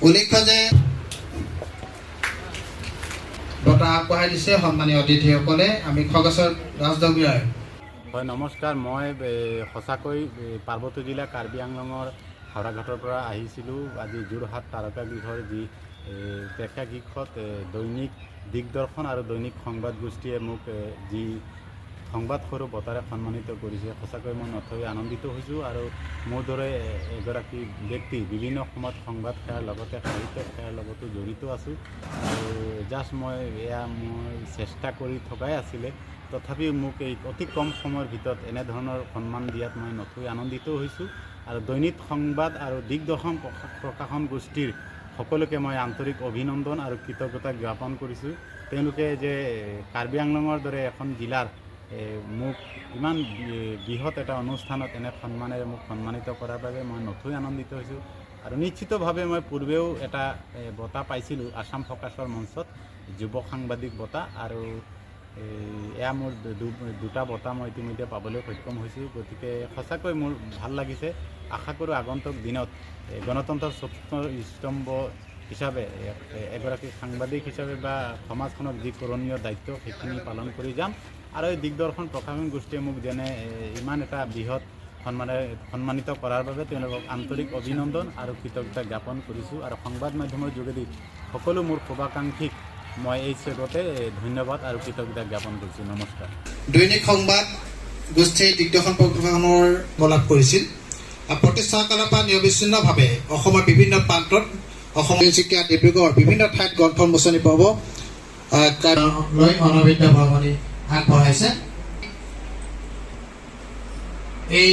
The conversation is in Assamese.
উল্লেখ্য যে বঁটা আগবঢ়াই দিছে সন্মানীয় অতিথিসকলে। আমি খগেশ্বৰ ৰাজদগীয়াৰ। হয়, নমস্কাৰ। মই সঁচাকৈ পাৰ্বত্য জিলা কাৰ্বি আংলঙৰ হাওৰাঘাটৰ পৰা আহিছিলোঁ। আজি যোৰহাট তাৰকাগৃহৰ যি প্ৰেক্ষাগৃহত দৈনিক দিগদৰ্শন আৰু দৈনিক সংবাদ গোষ্ঠীয়ে মোক যি সংবাদ সৰু বঁটাৰে সন্মানিত কৰিছে, সঁচাকৈ মই নথৈ আনন্দিত হৈছোঁ। আৰু মোৰ দৰে এগৰাকী ব্যক্তি বিভিন্ন সময়ত সংবাদ সেৱাৰ লগতে সাহিত্য সেৱাৰ লগতো জড়িত আছোঁ। আৰু জাষ্ট মই চেষ্টা কৰি থকাই আছিলে, তথাপিও মোক এই অতি কম সময়ৰ ভিতৰত এনেধৰণৰ সন্মান দিয়াত মই নথৈ আনন্দিত হৈছোঁ। আৰু দৈনিক সংবাদ আৰু দিগদৰ্শন প্ৰকাশন গোষ্ঠীৰ সকলোকে মই আন্তৰিক অভিনন্দন আৰু কৃতজ্ঞতা জ্ঞাপন কৰিছোঁ। তেওঁলোকে যে কাৰ্বি আংলঙৰ দৰে এখন জিলাৰ মোক ইমান বৃহৎ এটা অনুষ্ঠানত এনে সন্মানেৰে মোক সন্মানিত কৰাৰ বাবে মই নথৈ আনন্দিত হৈছোঁ। আৰু নিশ্চিতভাৱে মই পূৰ্বেও এটা বঁটা পাইছিলোঁ আসাম ফ'কাছৰ মঞ্চত, যুৱ সাংবাদিক বঁটা। আৰু এয়া মোৰ দুটা বঁটা মই ইতিমধ্যে পাবলৈ সক্ষম হৈছোঁ। গতিকে সঁচাকৈ মোৰ ভাল লাগিছে। আশা কৰোঁ আগন্তুক দিনত গণতন্ত্ৰৰ চতুৰ্থ স্তম্ভ হিচাপে এগৰাকী সাংবাদিক হিচাপে বা সমাজখনক যি কৰণীয় দায়িত্ব সেইখিনি পালন কৰি যাম। আৰু এই দিগদৰ্শন প্ৰকাশন গোষ্ঠীয়ে মোক যেনে ইমান এটা বৃহৎ সন্মানিত কৰাৰ বাবে তেওঁলোকক আন্তৰিক অভিনন্দন আৰু কৃতজ্ঞতা জ্ঞাপন কৰিছোঁ। আৰু সংবাদ মাধ্যমৰ যোগেদি সকলো মোৰ শুভাকাংক্ষীক মই এই চেগতে ধন্যবাদ আৰু কৃতজ্ঞতা জ্ঞাপন কৰিছোঁ। নমস্কাৰ। দৈনিক সংবাদ গোষ্ঠীৰ দিগদৰ্শন প্ৰকাশনৰ লাভ কৰিছিল। প্ৰতিষ্ঠাকালৰ পৰা নিৰবিচ্ছিন্নভাৱে অসমৰ বিভিন্ন প্ৰান্তত অসম তিনিচুকীয়া, ডিব্ৰুগড় বিভিন্ন ঠাইত গ্ৰন্থ উন্মোচনী পৰ্ব লৈ অনবদ্য ভ্ৰমণী আগবঢ়াইছে। এই